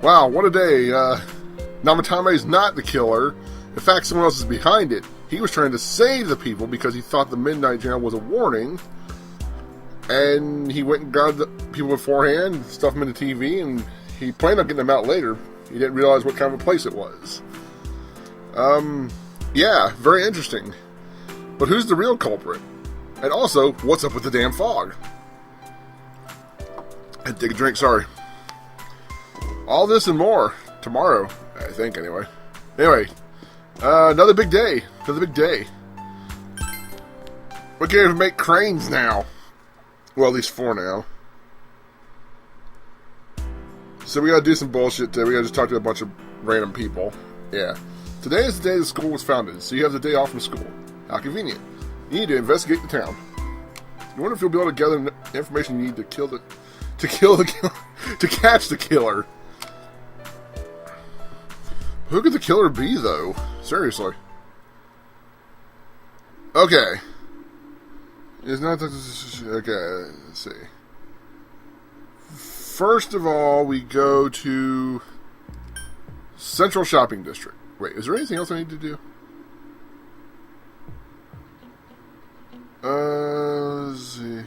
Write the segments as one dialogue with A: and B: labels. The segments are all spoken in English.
A: Wow, what a day. Namatame is not the killer. In fact, someone else is behind it. He was trying to save the people because he thought the Midnight Jail was a warning. And he went and grabbed the people beforehand, stuffed them in the TV, and he planned on getting them out later. He didn't realize what kind of a place it was. Yeah, very interesting. But who's the real culprit? And also, what's up with the damn fog? I had to take a drink, sorry. All this and more tomorrow, I think, anyway. Anyway, another big day. Another big day. We can't even make cranes now. Well, at least 4 now. So we gotta do some bullshit today. We gotta just talk to a bunch of random people. Yeah. Today is the day the school was founded, so you have the day off from school. How convenient. You need to investigate the town. You wonder if you'll be able to gather the information you need to catch the killer. Who could the killer be, though? Seriously. Okay. It's not okay, let's see. First of all, we go to Central Shopping District. Wait, is there anything else I need to do? Let's see.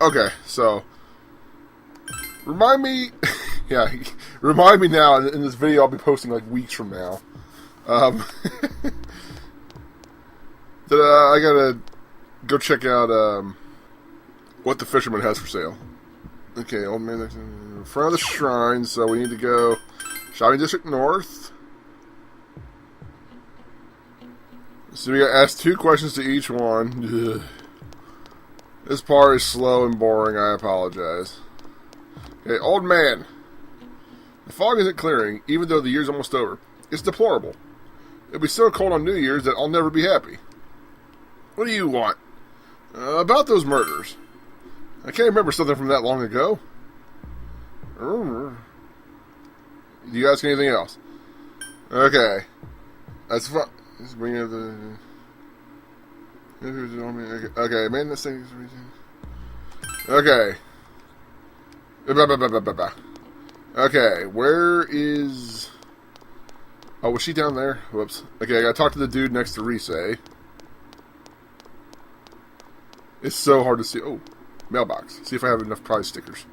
A: Okay, so remind me yeah, remind me now in this video I'll be posting like weeks from now. That I gotta go check out what the fisherman has for sale. Okay, old man in front of the shrine, so we need to go Shopping District North. So we gotta ask 2 questions to each one. Ugh. This part is slow and boring, I apologize. Okay, old man. The fog isn't clearing, even though the year's almost over. It's deplorable. It'll be so cold on New Year's that I'll never be happy. What do you want? About those murders. I can't remember something from that long ago. Do you ask anything else? Okay. That's fine. Let's bring up the... Okay, man, this thing is... Okay. Okay, where is... Oh, was she down there? Whoops. Okay, I gotta talk to the dude next to Risei. It's so hard to see. Oh, mailbox. See if I have enough prize stickers.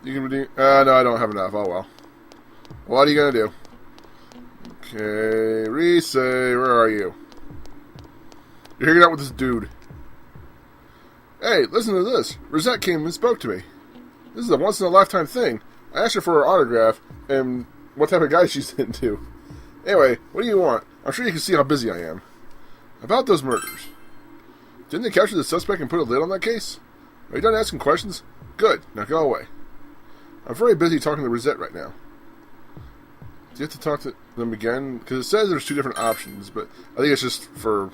A: You can redeem... no, I don't have enough. Oh, well. What are you gonna do? Okay, Risei, where are you? You're hanging out with this dude. Hey, listen to this. Rosette came and spoke to me. This is a once-in-a-lifetime thing. I asked her for her autograph and what type of guy she's into. Anyway, what do you want? I'm sure you can see how busy I am. About those murders. Didn't they capture the suspect and put a lid on that case? Are you done asking questions? Good. Now go away. I'm very busy talking to Rosette right now. Do you have to talk to them again? Because it says there's 2 different options, but I think it's just for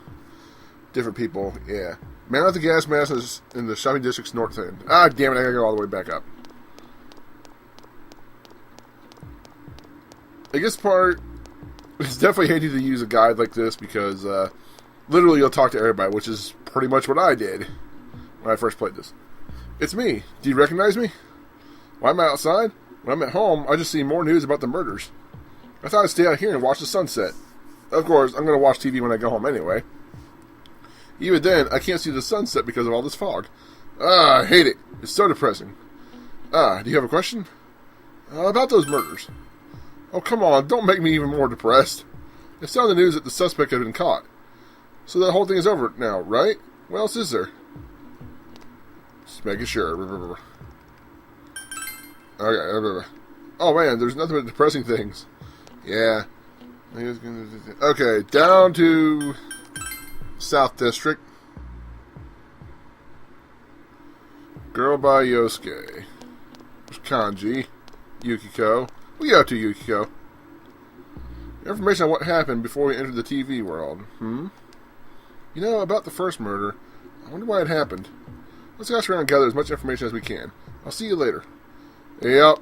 A: different people. Yeah. Man out the gas mask is in the Shopping District's north end. Ah, damn it, I gotta go all the way back up. I guess part... It's definitely handy to use a guide like this because literally you'll talk to everybody, which is pretty much what I did when I first played this. It's me. Do you recognize me? When I'm outside, when I'm at home, I just see more news about the murders. I thought I'd stay out here and watch the sunset. Of course, I'm going to watch TV when I go home anyway. Even then, I can't see the sunset because of all this fog. I hate it. It's so depressing. Do you have a question? About those murders. Oh, come on, don't make me even more depressed. It's on the news that the suspect had been caught. So the whole thing is over now, right? What else is there? Just making sure. Okay. Oh, man, there's nothing but depressing things. Yeah. Okay, down to South District. Girl by Yosuke. There's Kanji. Yukiko. What are you up to, Yukiko? Information on what happened before we entered the TV world. You know, about the first murder. I wonder why it happened. Let's ask around and gather as much information as we can. I'll see you later. Yep.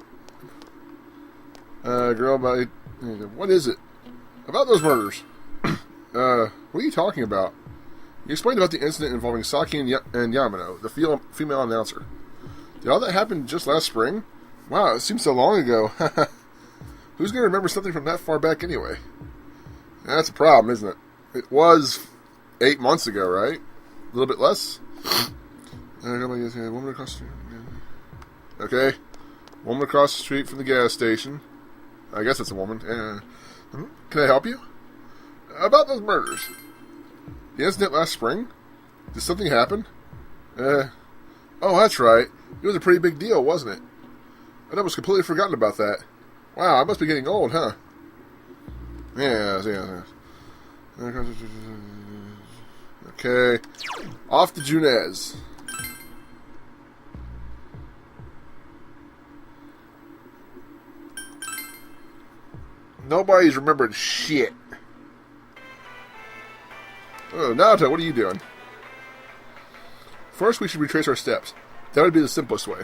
A: Girl by... What is it? About those murders. What are you talking about? You explained about the incident involving Saki and Yamano, the female announcer. Did all that happen just last spring? Wow, it seems so long ago. Who's going to remember something from that far back anyway? That's a problem, isn't it? It was 8 months ago, right? A little bit less? Woman across the street. Okay. Woman across the street from the gas station. I guess it's a woman. Can I help you? About those murders. The incident last spring? Did something happen? Oh, that's right. It was a pretty big deal, wasn't it? I'd almost completely forgotten about that. Wow, I must be getting old, huh? Yes. Okay. Off to Junes. Nobody's remembered shit. Oh, Naruto, what are you doing? First, we should retrace our steps. That would be the simplest way.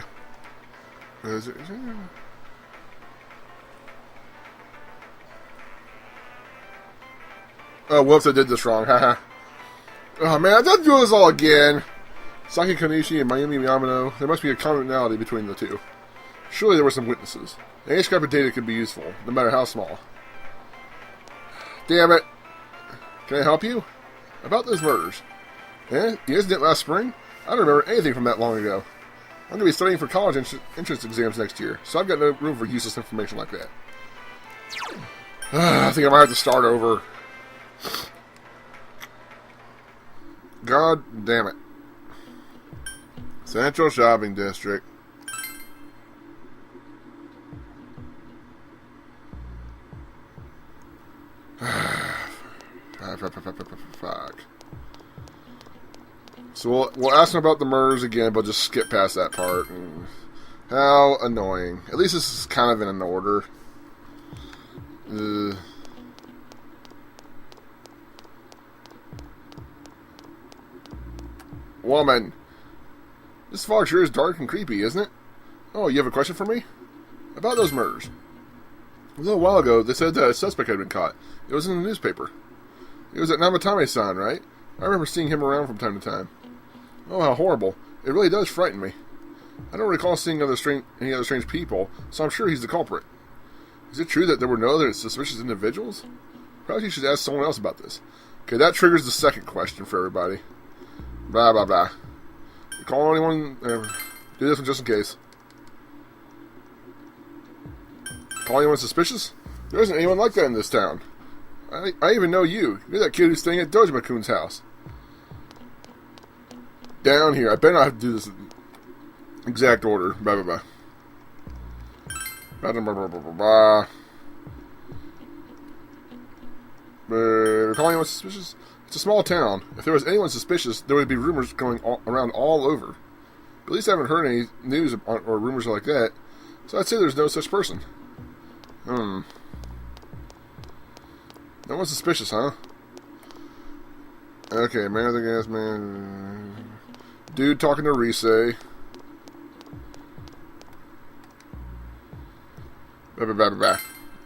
A: Oh, whoops, I did this wrong. Haha. Oh, man, I didn't do this all again. Saki Konishi and Mayumi Yamano. There must be a commonality between the two. Surely there were some witnesses. Any scrap of data could be useful, no matter how small. Damn it. Can I help you? About those murders. The incident last spring? I don't remember anything from that long ago. I'm going to be studying for college entrance exams next year, so I've got no room for useless information like that. I think I might have to start over. God damn it. Central Shopping District. Fuck. So we'll ask him about the murders again, but just skip past that part. And how annoying. At least this is kind of in an order. Woman. This fog sure is dark and creepy, isn't it? Oh, you have a question for me? About those murders. A little while ago, they said that a suspect had been caught. It was in the newspaper. It was at Namatame-san, right? I remember seeing him around from time to time. Oh, how horrible. It really does frighten me. I don't recall seeing any other strange people, so I'm sure he's the culprit. Is it true that there were no other suspicious individuals? Perhaps you should ask someone else about this. Okay, that triggers the second question for everybody. Blah, blah, blah. Call anyone... do this one just in case. Call anyone suspicious? There isn't anyone like that in this town. I even know you. You're that kid who's staying at Dojima-kun's house. Down here. I better not have to do this in exact order. Blah, blah, blah. Blah, blah, blah, blah, blah, blah. Calling anyone suspicious? It's a small town. If there was anyone suspicious, there would be rumors going around all over. But at least I haven't heard any news or rumors like that. So I'd say there's no such person. No one's suspicious, huh? Okay, man of the gas man. Dude talking to Rise. Bah, bah, bah, bah.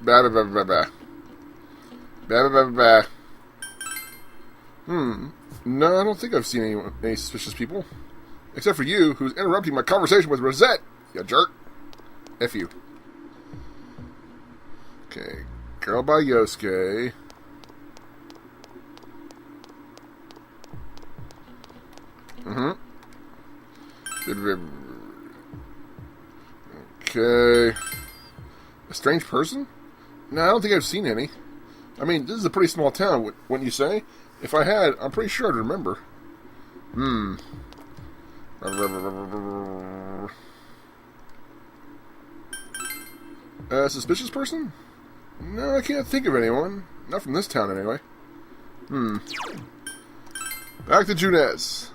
A: Bah, bah, bah, bah, bah. Bah, bah, bah, bah. No, I don't think I've seen any suspicious people. Except for you, who's interrupting my conversation with Rosette, you jerk. F you. Okay. Girl by Yosuke. Okay. A strange person? No, I don't think I've seen any. I mean, this is a pretty small town, wouldn't you say? If I had, I'm pretty sure I'd remember. A suspicious person? No, I can't think of anyone. Not from this town, anyway. Back to Junes.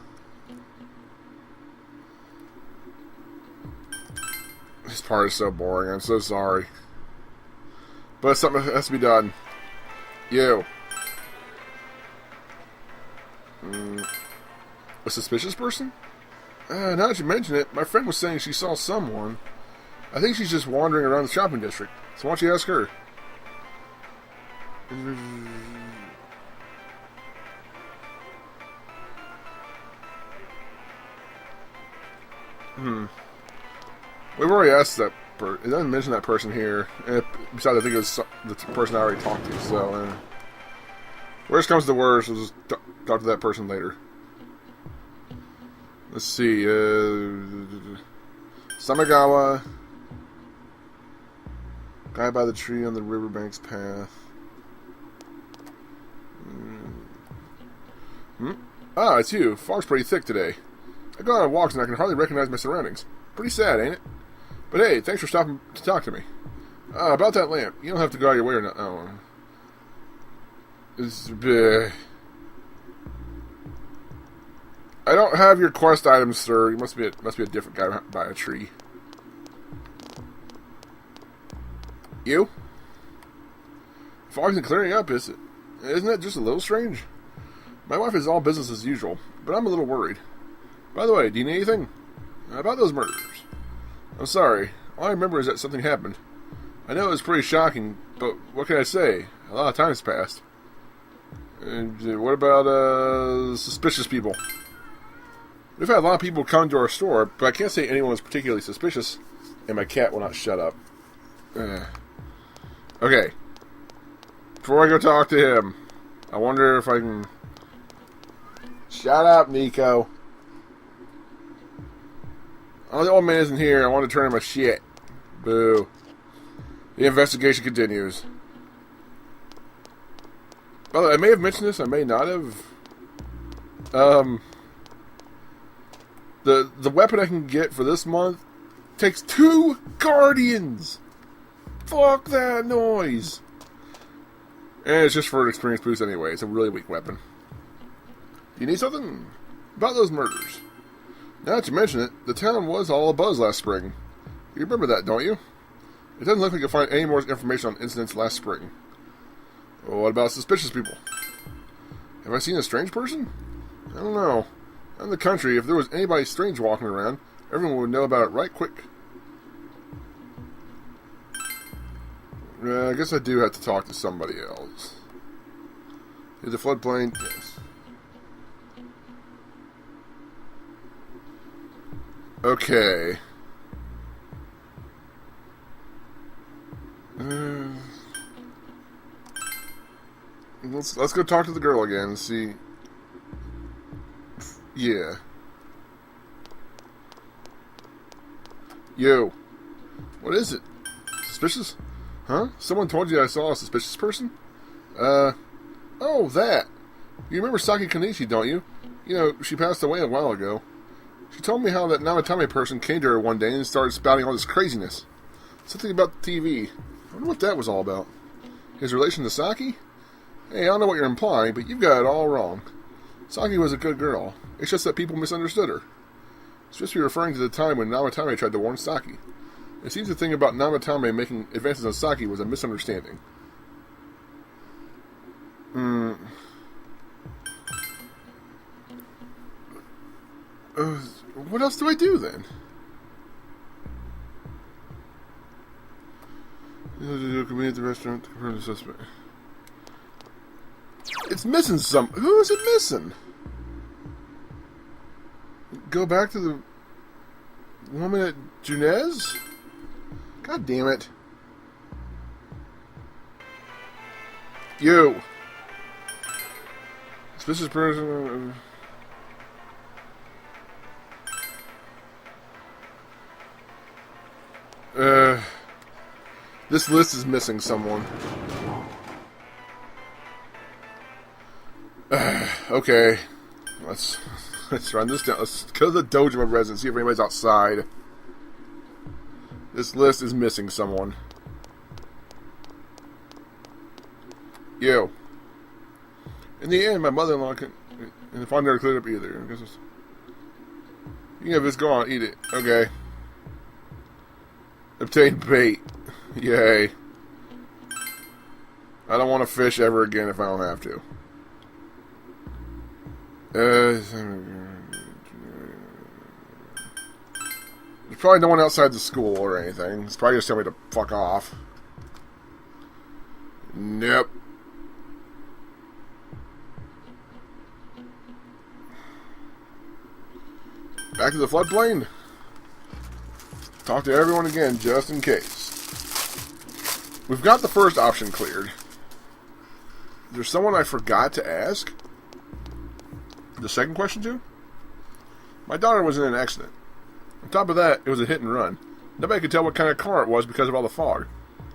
A: This part is so boring. I'm so sorry. But something has to be done. You. A suspicious person? Now that you mention it, my friend was saying she saw someone. I think she's just wandering around the shopping district. So why don't you ask her? We've already asked that. It doesn't mention that person here. Besides, I think it was the person I already talked to. So, worst comes to worst, we'll just talk to that person later. Let's see. Samigawa. Guy by the tree on the riverbank's path. Ah, it's you. Fog's pretty thick today. I go on walks and I can hardly recognize my surroundings. Pretty sad, ain't it? But hey, thanks for stopping to talk to me. About that lamp. You don't have to go out of your way or not. Oh. I don't have your quest items, sir. You must be a different guy by a tree. You? Fog isn't clearing up, is it? Isn't that just a little strange? My wife is all business as usual, but I'm a little worried. By the way, do you need anything? About those murders. I'm sorry. All I remember is that something happened. I know it was pretty shocking, but what can I say? A lot of time has passed. And what about, suspicious people? We've had a lot of people come to our store, but I can't say anyone was particularly suspicious, and my cat will not shut up. Okay. Before I go talk to him, I wonder if I can... Shut up, Nico. Oh, the old man isn't here. I want to turn him a shit. Boo. The investigation continues. Well, I may have mentioned this. I may not have. The weapon I can get for this month takes 2 guardians. Fuck that noise. And it's just for an experience boost anyway. It's a really weak weapon. You need something? About those murders. Now that you mention it, the town was all abuzz last spring. You remember that, don't you? It doesn't look like you'll find any more information on incidents last spring. Well, what about suspicious people? Have I seen a strange person? I don't know. In the country, if there was anybody strange walking around, everyone would know about it right quick. I guess I do have to talk to somebody else. Is the floodplain? Yes. Okay. Let's go talk to the girl again and see. Yeah. Yo. What is it? Suspicious? Huh? Someone told you I saw a suspicious person? Oh, that. You remember Saki Konishi, don't you? You know, she passed away a while ago. She told me how that Namatame person came to her one day and started spouting all this craziness. Something about the TV. I wonder what that was all about. His relation to Saki? Hey, I don't know what you're implying, but you've got it all wrong. Saki was a good girl. It's just that people misunderstood her. It's just be referring to the time when Namatame tried to warn Saki. It seems the thing about Namatame making advances on Saki was a misunderstanding. What else do I do then? Come at the restaurant to confirm the suspect. It's missing some. Who is it missing? Go back to the woman at Junez? God damn it. You. Suspicious person. This list is missing someone. Okay. Let's run this down. Let's go to the Dojima resident, see if anybody's outside. This list is missing someone. You. In the end, my mother-in-law can... And if I never cleared up either. I guess it's... You can have this, go on, eat it. Okay. Obtain bait. Yay. I don't want to fish ever again if I don't have to. There's probably no one outside the school or anything. It's probably just telling me to fuck off. Nope. Back to the floodplain. Talk to everyone again, just in case. We've got the first option cleared. There's someone I forgot to ask. The second question to? My daughter was in an accident. On top of that, it was a hit and run. Nobody could tell what kind of car it was because of all the fog.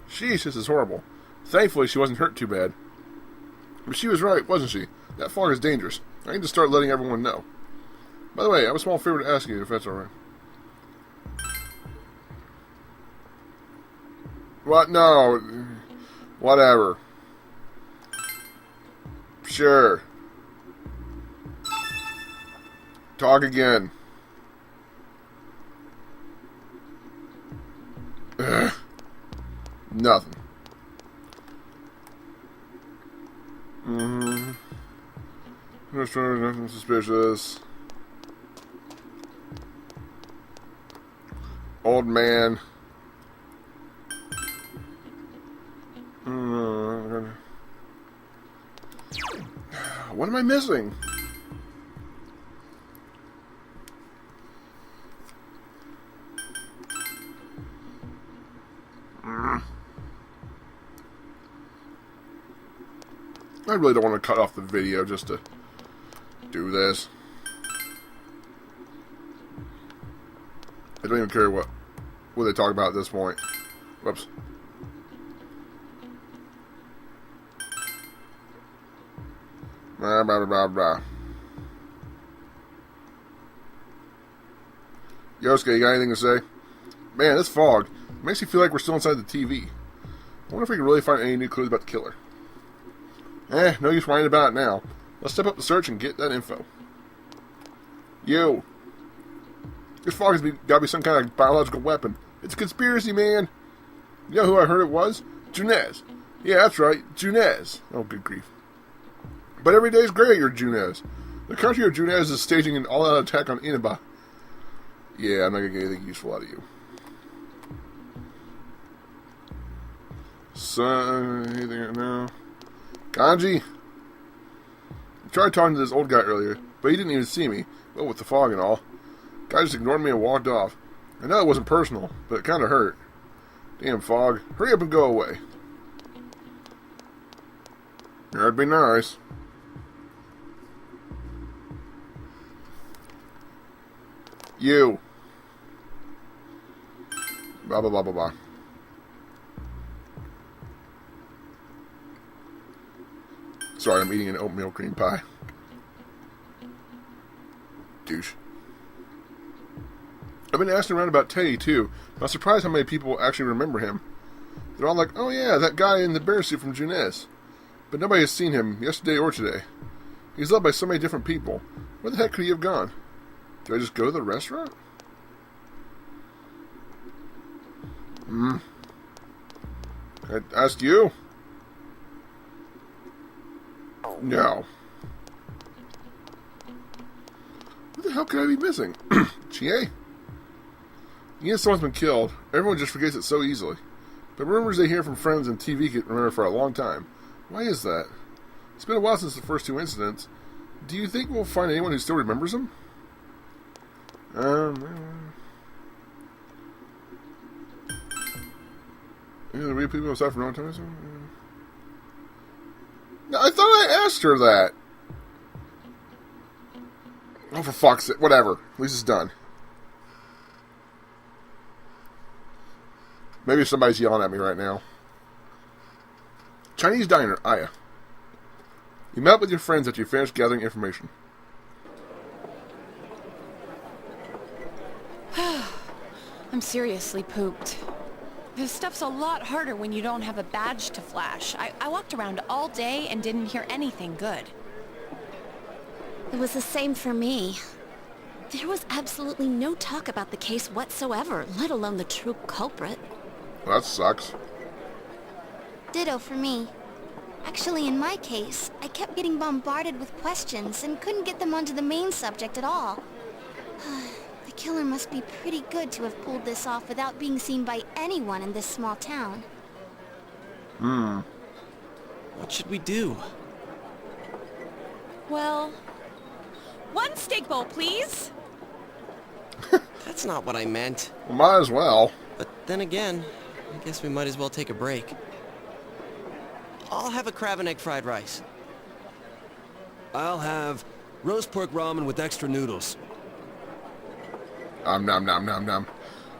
A: Sheesh, this is horrible. Thankfully, she wasn't hurt too bad. But she was right, wasn't she? That fog is dangerous. I need to start letting everyone know. By the way, I have a small favor to ask you, if that's alright. What? No. Whatever. Sure. Talk again. Ugh. Nothing. Nothing suspicious. Old man. What am I missing? I really don't want to cut off the video just to do this. I don't even care what they talk about at this point. Whoops. Blah, blah, blah, blah. Yosuke, you got anything to say? Man, this fog makes you feel like we're still inside the TV. I wonder if we can really find any new clues about the killer. No use whining about it now. Let's step up the search and get that info. You. This fog has got to be some kind of biological weapon. It's a conspiracy, man. You know who I heard it was? Junes. Yeah, that's right. Junes. Oh, good grief. But every day's great at your Junes. The country of Junes is staging an all-out attack on Inaba. Yeah, I'm not going to get anything useful out of you. So, anything right now? Kanji? I tried talking to this old guy earlier, but he didn't even see me. Well, with the fog and all. Guy just ignored me and walked off. I know it wasn't personal, but it kind of hurt. Damn fog. Hurry up and go away. That'd be nice. You. Blah, blah, blah, blah, blah. Sorry, I'm eating an oatmeal cream pie. Douche. I've been asking around about Teddy, too. I'm surprised how many people actually remember him. They're all like, oh yeah, that guy in the bear suit from Junes. But nobody has seen him yesterday or today. He's loved by so many different people. Where the heck could he have gone? Did I just go to the restaurant? Can I ask you? No. What the hell could I be missing? Chie? Yes, someone's been killed. Everyone just forgets it so easily. But rumors they hear from friends and TV get remembered for a long time. Why is that? It's been a while since the first two incidents. Do you think we'll find anyone who still remembers them? The real people aside from no time. I thought I asked her that. Oh, for fuck's sake. Whatever. At least it's done. Maybe somebody's yelling at me right now. Chinese diner, Aya. You met up with your friends after you finished gathering information.
B: I'm seriously pooped. This stuff's a lot harder when you don't have a badge to flash. I walked around all day and didn't hear anything good.
C: It was the same for me. There was absolutely no talk about the case whatsoever, let alone the true culprit.
A: Well, that sucks.
C: Ditto for me. Actually, in my case, I kept getting bombarded with questions and couldn't get them onto the main subject at all. The killer must be pretty good to have pulled this off without being seen by anyone in this small town.
D: What should we do?
B: Well, one steak bowl, please.
D: That That's not what I meant.
A: Well, might as well.
D: But then again, I guess we might as well take a break. I'll have a crab and egg fried rice.
E: I'll have roast pork ramen with extra noodles.
A: Nom nom nom nom.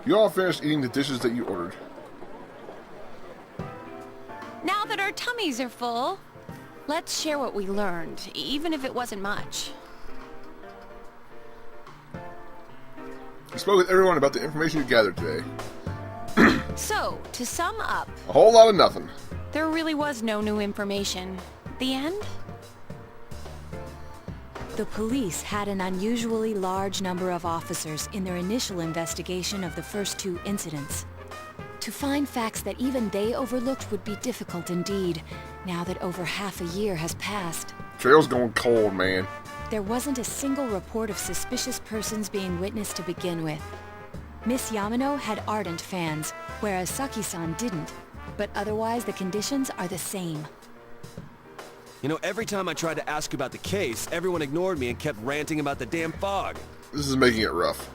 A: You all finished eating the dishes that you ordered.
B: Now that our tummies are full, let's share what we learned, even if it wasn't much.
A: You spoke with everyone about the information you gathered today.
B: So, to sum up,
A: A whole lot of nothing.
B: there really was no new information. The end?
F: The police had an unusually large number of officers in their initial investigation of the first two incidents. To find facts that even they overlooked would be difficult indeed, now that over half a year has passed.
A: Trail's going cold, man.
F: There wasn't a single report of suspicious persons being witnessed to begin with. Miss Yamano had ardent fans, whereas Saki-san didn't. But otherwise, the conditions are the same.
E: You know, every time I tried to ask about the case, everyone ignored me and kept ranting about the damn fog.
A: This is making it rough.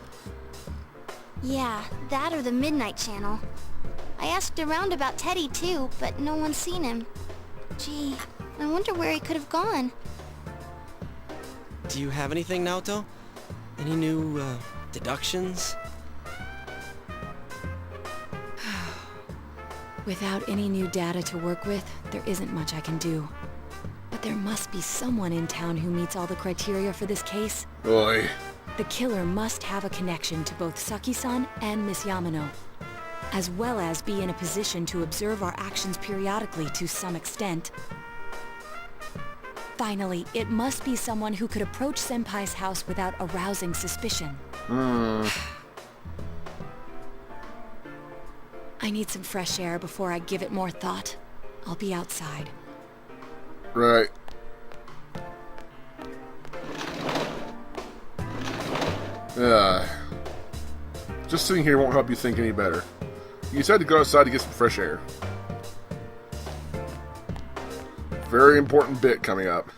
C: Yeah, that or the Midnight Channel. I asked around about Teddy too, but no one's seen him. Gee, I wonder where he could have gone.
D: Do you have anything, Naoto? Any new, deductions?
F: Without any new data to work with, there isn't much I can do. But there must be someone in town who meets all the criteria for this case.
A: Oi.
F: The killer must have a connection to both Saki-san and Miss Yamano, as well as be in a position to observe our actions periodically to some extent. Finally, it must be someone who could approach Senpai's house without arousing suspicion. I need some fresh air before I give it more thought. I'll be outside.
A: Right. Just sitting here won't help you think any better. You decide to go outside to get some fresh air. Very important bit coming up.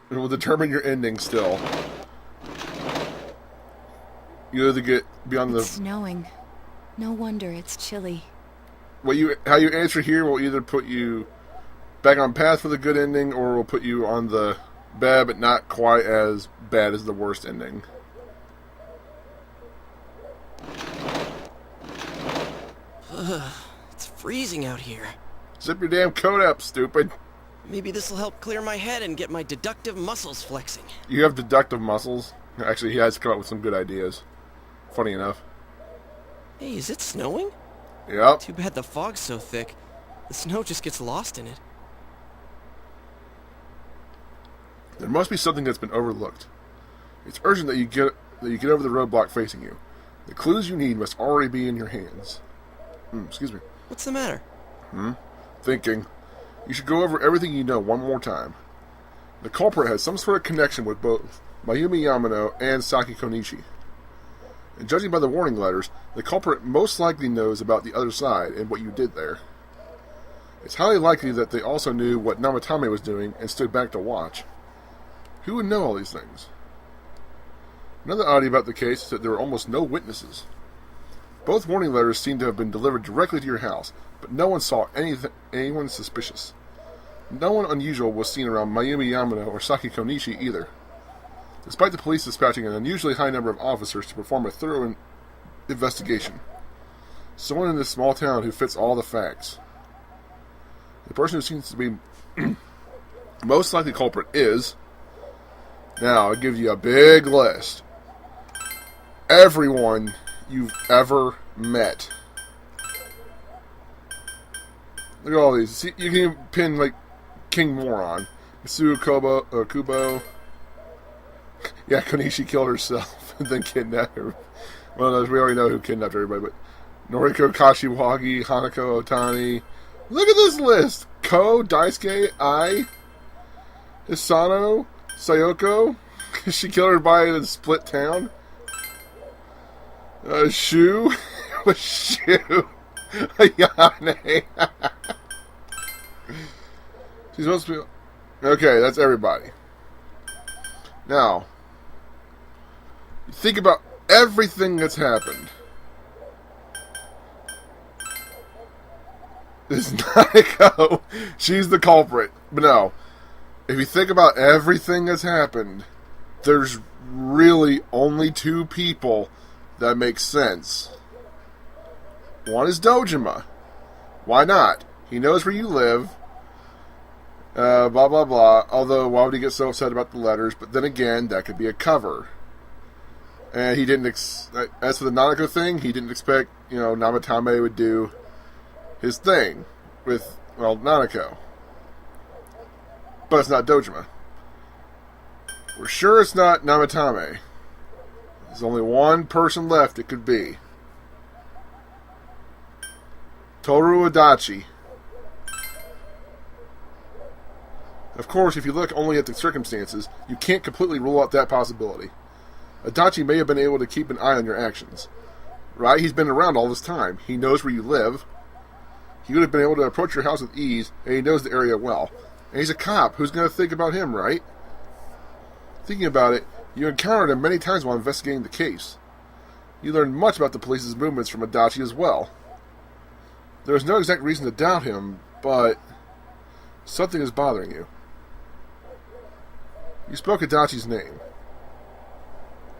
A: It will determine your ending still. You either get beyond
F: It's
A: the...
F: snowing. No wonder it's chilly.
A: How you answer here will either put you back on path for the good ending, or will put you on the bad but not quite as bad as the worst ending.
D: It's freezing out here.
A: Zip your damn coat up, stupid.
D: Maybe this'll help clear my head and get my deductive muscles flexing.
A: You have deductive muscles. Actually, he has come up with some good ideas. Funny enough.
D: Hey, is it snowing?
A: Yep.
D: Too bad the fog's so thick. The snow just gets lost in it.
A: There must be something that's been overlooked. It's urgent that you get over the roadblock facing you. The clues you need must already be in your hands. Excuse me.
D: What's the matter?
A: Thinking. You should go over everything you know one more time. The culprit has some sort of connection with both Mayumi Yamano and Saki Konishi. And judging by the warning letters, the culprit most likely knows about the other side and what you did there. It's highly likely that they also knew what Namatame was doing and stood back to watch. Who would know all these things? Another oddity about the case is that there were almost no witnesses. Both warning letters seem to have been delivered directly to your house, but no one saw anyone suspicious. No one unusual was seen around Mayumi Yamano or Saki Konishi either. Despite the police dispatching an unusually high number of officers to perform a thorough investigation. Someone in this small town who fits all the facts. The person who seems to be most likely culprit is... Now, I'll give you a big list. Everyone you've ever met. Look at all these. See, you can even pin, like, King Moron. Mitsuo Kubo. Yeah, Konishi killed herself and then kidnapped her. Well, we already know who kidnapped everybody, but Noriko Kashiwagi, Hanako Otani. Look at this list! Ko, Daisuke, Ai, Hisano, Sayoko. She killed everybody in a split town. Shu. Shu. Ayane. She's supposed to be... Okay, that's everybody. Now, Think about everything that's happened. It's Nanako. She's the culprit. But no. If you think about everything that's happened, there's really only two people that make sense. One is Dojima. Why not? He knows where you live. Blah, blah, blah. Although, why would he get so upset about the letters? But then again, that could be a cover. And he didn't... as for the Nanako thing, he didn't expect, Namatame would do his thing with, Nanako. But it's not Dojima. We're sure it's not Namatame. There's only one person left it could be. Toru Adachi. Of course, if you look only at the circumstances, you can't completely rule out that possibility. Adachi may have been able to keep an eye on your actions. Right? He's been around all this time. He knows where you live. He would have been able to approach your house with ease, and he knows the area well. And he's a cop. Who's going to think about him, right? Thinking about it, you encountered him many times while investigating the case. You learned much about the police's movements from Adachi as well. There is no exact reason to doubt him, but something is bothering you. You spoke Adachi's name.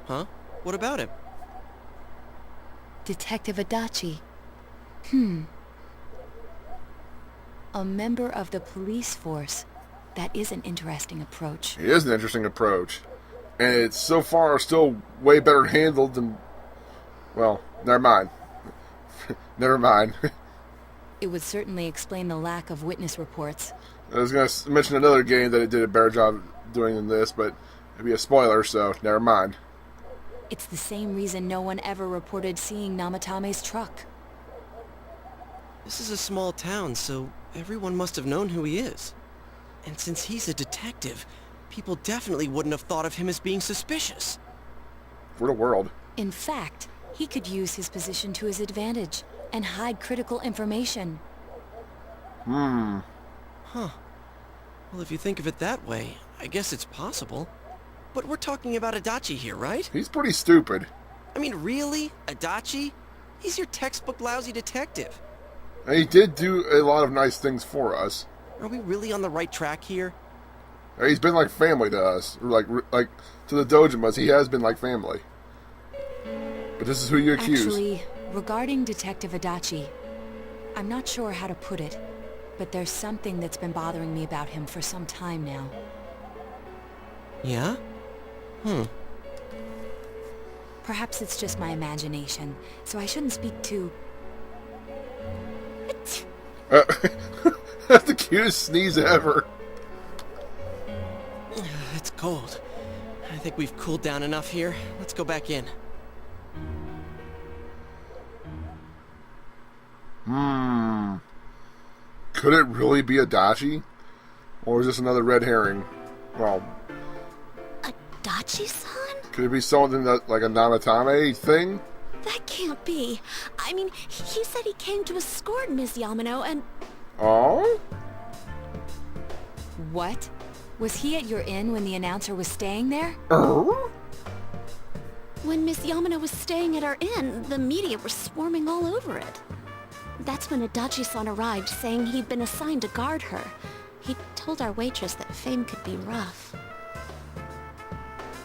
D: Huh? What about him?
F: Detective Adachi. A member of the police force. That is an interesting approach.
A: It is an interesting approach. And it's so far still way better handled than... Well, never mind. Never mind.
F: It would certainly explain the lack of witness reports.
A: I was going to mention another game that it did a better job doing than this, but it'd be a spoiler, so never mind.
F: It's the same reason no one ever reported seeing Namatame's truck.
D: This is a small town, so everyone must have known who he is. And since he's a detective, people definitely wouldn't have thought of him as being suspicious.
A: For the world.
F: In fact, he could use his position to his advantage and hide critical information.
D: Huh. Well, if you think of it that way, I guess it's possible. But we're talking about Adachi here, right?
A: He's pretty stupid.
D: I mean, really? Adachi? He's your textbook lousy detective.
A: And he did do a lot of nice things for us.
D: Are we really on the right track here?
A: He's been like family to us. Or like to the Dojimas, he has been like family. But this is who you accuse.
F: Actually, regarding Detective Adachi, I'm not sure how to put it, but there's something that's been bothering me about him for some time now.
D: Yeah?
F: Perhaps it's just my imagination, so I shouldn't speak too...
A: That's the cutest sneeze ever.
D: It's cold. I think we've cooled down enough here. Let's go back in.
A: Could it really be Adachi? Or is this another red herring? Well,
C: Adachi-san?
A: could it be something that, like a Namatame thing?
G: That can't be. I mean, he said he came to escort Ms. Yamano and...
A: Oh?
F: What? Was he at your inn when the announcer was staying there?
A: Oh?
G: when Miss Yamano was staying at our inn, the media were swarming all over it. That's when Adachi-san arrived, saying he'd been assigned to guard her. He told our waitress that fame could be rough.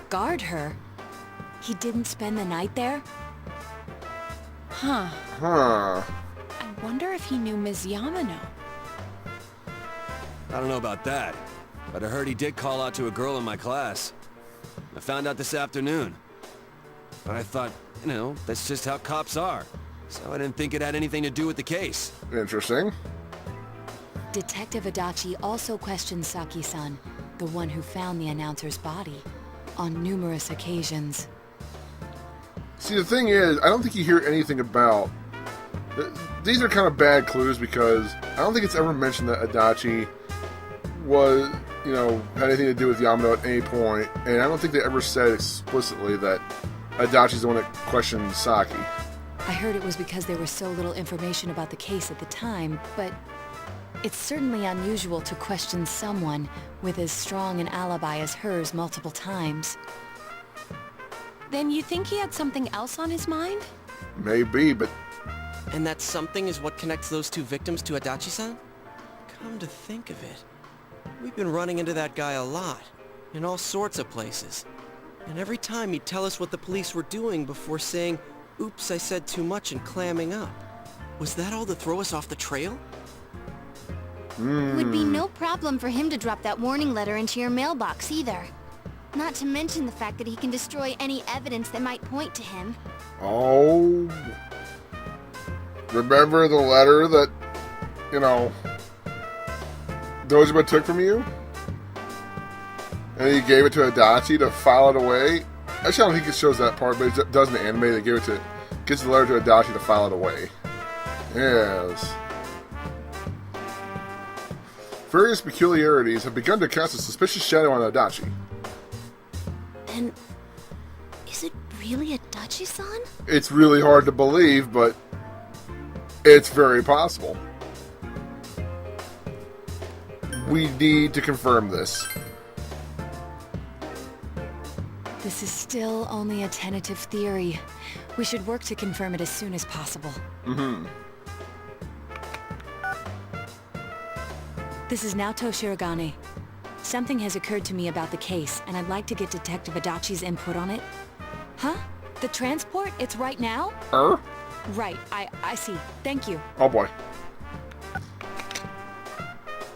F: Guard her? He didn't spend the night there?
B: Huh.
A: Huh.
B: I wonder if he knew Ms. Yamano.
E: I don't know about that, but I heard he did call out to a girl in my class. I found out this afternoon. But I thought, you know, that's just how cops are. So I didn't think it had anything to do with the case.
A: Interesting.
F: Detective Adachi also questioned Saki-san, the one who found the announcer's body, on numerous occasions.
A: See, the thing is, I don't think you hear anything about... These are kind of bad clues because I don't think it's ever mentioned that Adachi was, you know, had anything to do with Yamano at any point, and I don't think they ever said explicitly that Adachi's the one that questioned Saki.
F: I heard it was because there was so little information about the case at the time, but it's certainly unusual to question someone with as strong an alibi as hers multiple times.
B: Then you think he had something else on his mind?
A: Maybe, but
D: And that something is what connects those two victims to Adachi-san? Come to think of it, we've been running into that guy a lot, in all sorts of places. And every time he'd tell us what the police were doing before saying, "Oops, I said too much," and clamming up. Was that all to throw us off the trail?
C: Would be no problem for him to drop that warning letter into your mailbox either. Not to mention the fact that he can destroy any evidence that might point to him.
A: oh, remember the letter that, you know, Dojima took from you? And he gave it to Adachi to file it away? Actually, I don't think it shows that part, but it does in the anime. They gives the letter to Adachi to file it away. Yes. Various peculiarities have begun to cast a suspicious shadow on Adachi.
G: Then, is it really Adachi-san?
A: It's really hard to believe, but it's very possible. We need to confirm this.
F: This is still only a tentative theory. We should work to confirm it as soon as possible. This is Naoto Shirogane. Something has occurred to me about the case, and I'd like to get Detective Adachi's input on it. Huh? The transport? It's right now? Right, I see. Thank you.
A: Oh boy.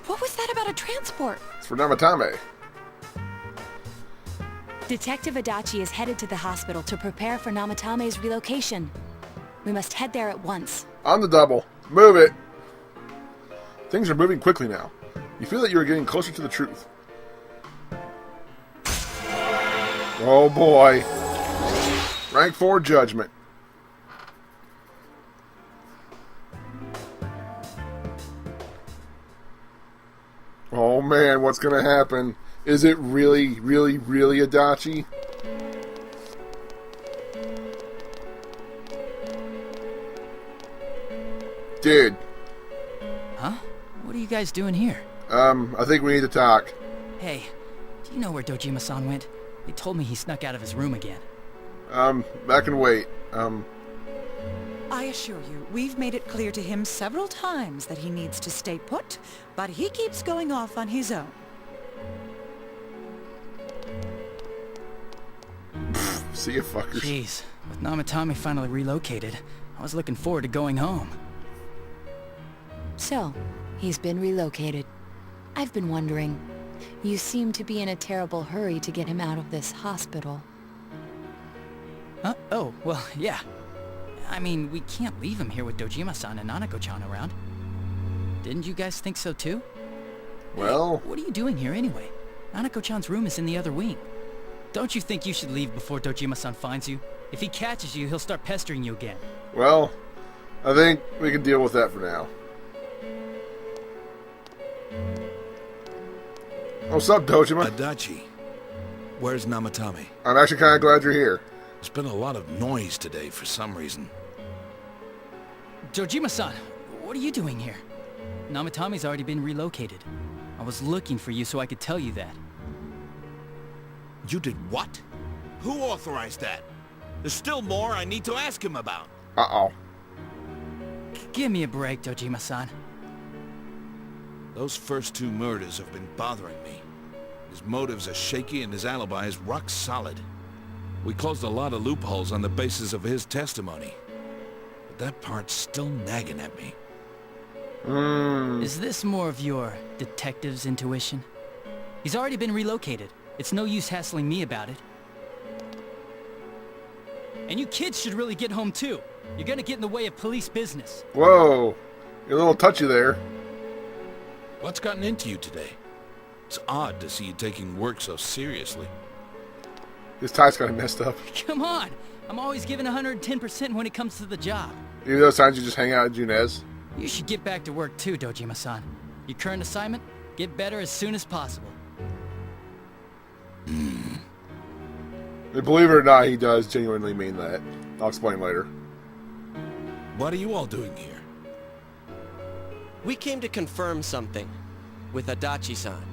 B: What was that about a transport?
A: It's for Namatame.
F: Detective Adachi is headed to the hospital to prepare for Namatame's relocation. We must head there at once.
A: On the double. Move it. Things are moving quickly now. You feel that you are getting closer to the truth. Oh boy. Rank 4 judgment. Oh man, what's gonna happen? Is it really, really, really Adachi? Dude.
H: Huh? What are you guys doing here?
A: I think we need to talk.
H: Hey, do you know where Dojima-san went? They told me he snuck out of his room again.
A: Back and wait.
I: I assure you, we've made it clear to him several times that he needs to stay put, but he keeps going off on his own.
A: See you fuckers.
H: Jeez, with Namatame finally relocated, I was looking forward to going home.
F: So, he's been relocated. I've been wondering. You seem to be in a terrible hurry to get him out of this hospital.
H: Huh? Oh, well, yeah. I mean, we can't leave him here with Dojima-san and Nanako-chan around. Didn't you guys think so too?
A: Well...
H: Hey, what are you doing here anyway? Nanako-chan's room is in the other wing. Don't you think you should leave before Dojima-san finds you? If he catches you, he'll start pestering you again.
A: Well, I think we can deal with that for now. What's up, Dojima?
J: Adachi, where's Namatame?
A: I'm actually kind of glad you're here.
J: There's been a lot of noise today for some reason.
H: Dojima-san, what are you doing here? Namatame's already been relocated. I was looking for you so I could tell you that.
J: You did what?
K: Who authorized that? There's still more I need to ask him about.
A: Uh-oh.
H: Give me a break, Dojima-san.
J: Those first two murders have been bothering me. His motives are shaky and his alibi is rock solid. We closed a lot of loopholes on the basis of his testimony. But that part's still nagging at me.
H: Is this more of your detective's intuition? He's already been relocated. It's no use hassling me about it. And you kids should really get home too. You're gonna get in the way of police business.
A: Whoa. You're a little touchy there.
J: What's gotten into you today? It's odd to see you taking work so seriously.
A: His tie's kind of messed up.
H: Come on! I'm always giving 110% when it comes to the job.
A: Even those times you just hang out at Junez.
H: You should get back to work too, Dojima-san. Your current assignment? Get better as soon as possible.
A: Believe it or not, he does genuinely mean that. I'll explain later.
J: What are you all doing here?
D: We came to confirm something with Adachi-san.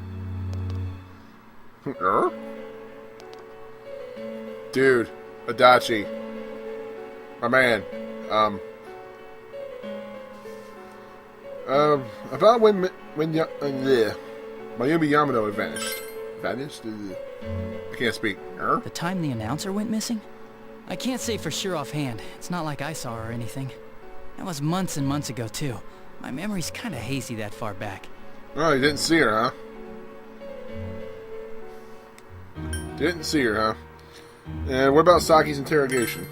A: Dude, Adachi. My man. About when Mayumi Yamano had vanished. Vanished? I can't speak.
H: The time the announcer went missing? I can't say for sure offhand. It's not like I saw her or anything. That was months and months ago, too. My memory's kinda hazy that far back.
A: Oh, you didn't see her, huh? Didn't see her, huh? And what about Saki's interrogation?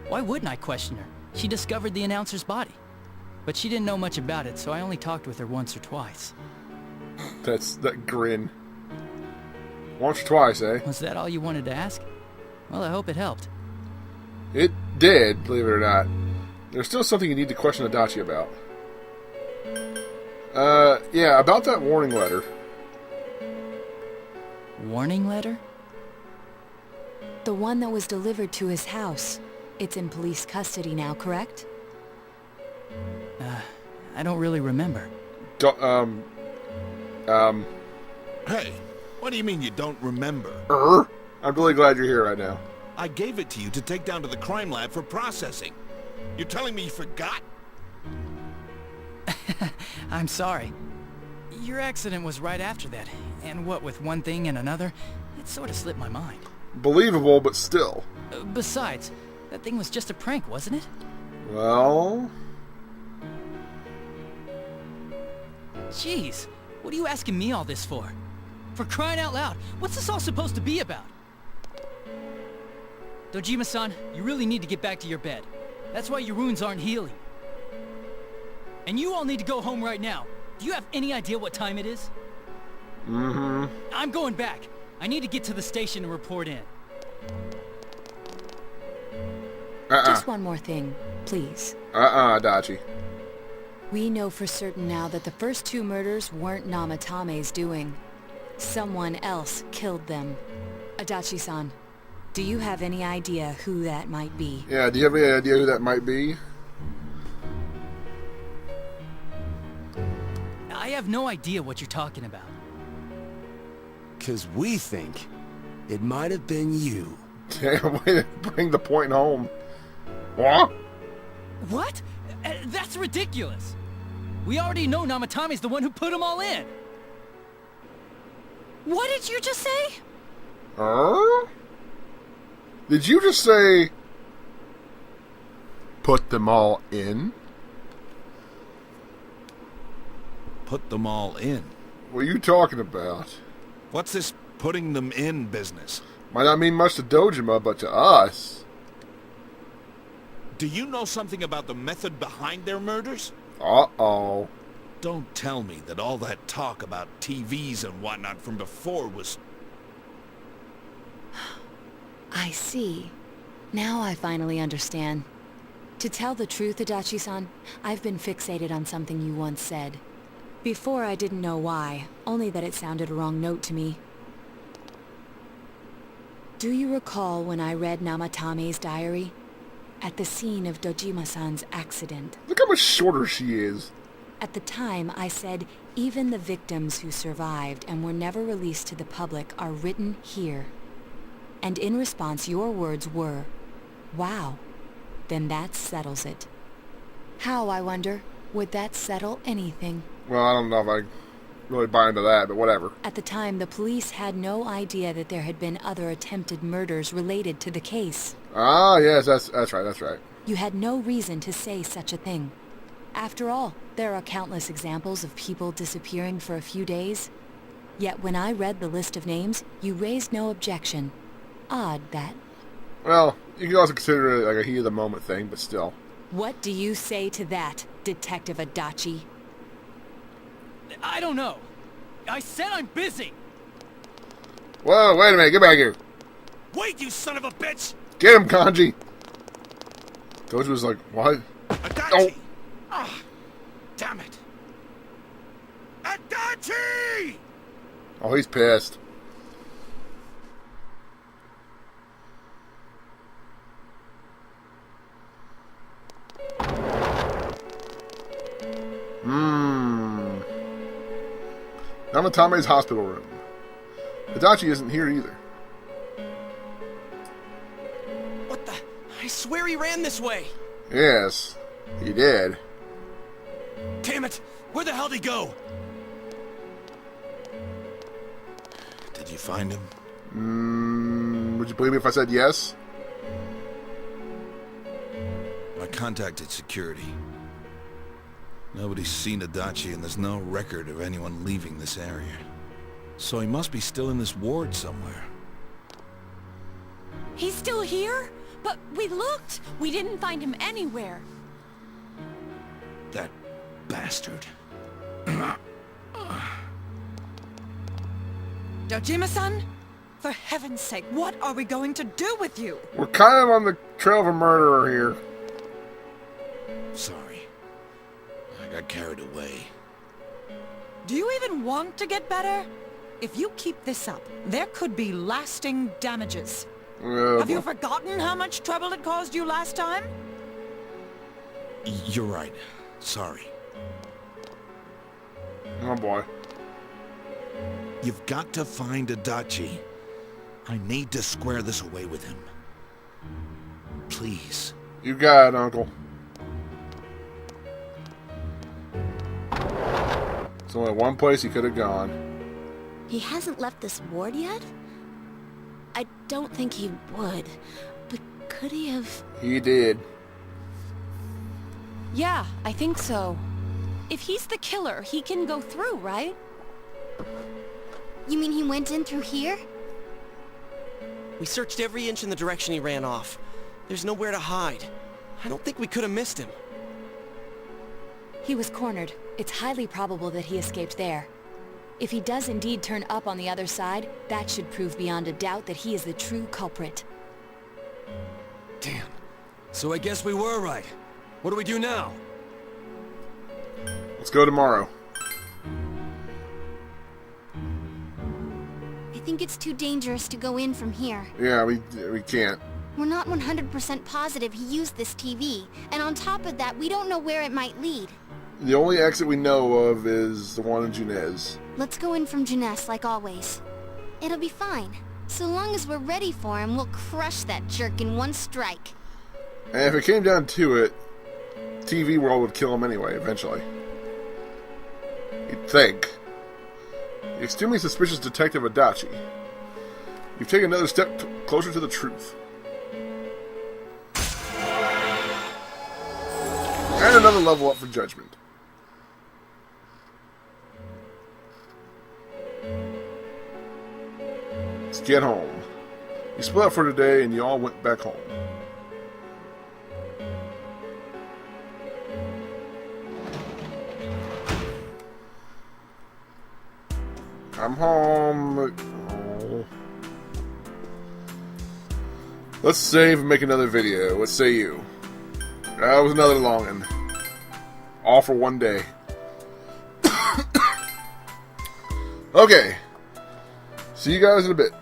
H: Why wouldn't I question her? She discovered the announcer's body. But she didn't know much about it, so I only talked with her once or twice.
A: That's that grin. Once or twice, eh?
H: Was that all you wanted to ask? Well, I hope it helped.
A: It did, believe it or not. There's still something you need to question Adachi about. Yeah, about that warning letter.
H: Warning letter?
F: The one that was delivered to his house. It's in police custody now, correct?
H: I don't really remember.
K: Hey, what do you mean you don't remember?
A: I'm really glad you're here right now.
K: I gave it to you to take down to the crime lab for processing. You're telling me you forgot?
H: I'm sorry. Your accident was right after that, and what with one thing and another, it sort of slipped my mind.
A: Believable, but still.
H: Besides, that thing was just a prank, wasn't it?
A: Well...
H: Jeez, what are you asking me all this for? For crying out loud, what's this all supposed to be about? Dojima-san, you really need to get back to your bed. That's why your wounds aren't healing. And you all need to go home right now. Do you have any idea what time it is?
A: Mm-hmm.
H: I'm going back. I need to get to the station and report in.
F: Just one more thing, please.
A: Adachi.
F: We know for certain now that the first two murders weren't Namatame's doing. Someone else killed them. Adachi-san, do you have any idea who that might be?
A: Yeah, do you have any idea who that might be?
H: I have no idea what you're talking about.
E: 'Cause we think it might have been you.
A: Damn, way to bring the point home. What?
H: What? That's ridiculous. We already know Namatame's the one who put them all in.
G: What did you just say?
A: Did you just say... put them all in?
J: Put them all in.
A: What are you talking about?
J: What's this putting them in business?
A: Might not mean much to Dojima, but to us.
K: Do you know something about the method behind their murders?
A: Uh-oh.
K: Don't tell me that all that talk about TVs and whatnot from before was...
F: I see. Now I finally understand. To tell the truth, Adachi-san, I've been fixated on something you once said. Before I didn't know why, only that it sounded a wrong note to me. Do you recall when I read Namatame's diary? At the scene of Dojima-san's accident.
A: Look how much shorter she is.
F: At the time, I said, even the victims who survived and were never released to the public are written here. And in response, your words were, wow, then that settles it. How, I wonder, would that settle anything?
A: Well, I don't know if I really buy into that, but whatever.
F: At the time, the police had no idea that there had been other attempted murders related to the case.
A: Ah, yes, that's right.
F: You had no reason to say such a thing. After all, there are countless examples of people disappearing for a few days. Yet when I read the list of names, you raised no objection. Odd, that.
A: Well, you can also consider it like a heat-of-the-moment thing, but still.
F: What do you say to that, Detective Adachi?
H: I don't know. I said I'm busy.
A: Whoa, wait a minute, get back here.
K: Wait, you son of a bitch!
A: Get him, Kanji! Gojo was like, what?
K: Adachi! Ah, damn it! Adachi!
A: Oh, he's pissed. Namatame's hospital room. Adachi isn't here either.
D: I swear he ran this way.
A: Yes, he did.
E: Damn it! Where the hell did he go?
J: Did you find him?
A: Would you believe me if I said yes?
J: I contacted security. Nobody's seen Adachi, and there's no record of anyone leaving this area. So he must be still in this ward somewhere.
B: He's still here? But we looked. We didn't find him anywhere.
J: That bastard.
I: Dojima-san? For heaven's sake, what are we going to do with you?
A: We're kind of on the trail of a murderer here.
J: Sorry. I got carried away.
I: Do you even want to get better? If you keep this up, there could be lasting damages. Have you forgotten how much trouble it caused you last time?
J: You're right. Sorry.
A: Oh boy.
J: You've got to find Adachi. I need to square this away with him. Please.
A: You got it, Uncle. There's only one place he could have gone.
G: He hasn't left this ward yet? I don't think he would. But could he have...
A: He did.
B: Yeah, I think so. If he's the killer, he can go through, right?
C: You mean he went in through here?
D: We searched every inch in the direction he ran off. There's nowhere to hide. I don't think we could have missed him.
F: He was cornered. It's highly probable that he escaped there. If he does indeed turn up on the other side, that should prove beyond a doubt that he is the true culprit.
E: Damn. So I guess we were right. What do we do now?
A: Let's go tomorrow.
C: I think it's too dangerous to go in from here.
A: Yeah, we can't.
C: We're not 100% positive he used this TV, and on top of that, we don't know where it might lead.
A: The only exit we know of is the one in Junes.
C: Let's go in from Junes like always. It'll be fine. So long as we're ready for him, we'll crush that jerk in one strike.
A: And if it came down to it, TV World would kill him anyway, eventually. You'd think. The extremely suspicious Detective Adachi. You've taken another step closer to the truth. And another level up for Judgment. Let's get home. You split up for today and you all went back home. I'm home. Oh. Let's save and make another video. What say you? That was another long one. All for one day. Okay. See you guys in a bit.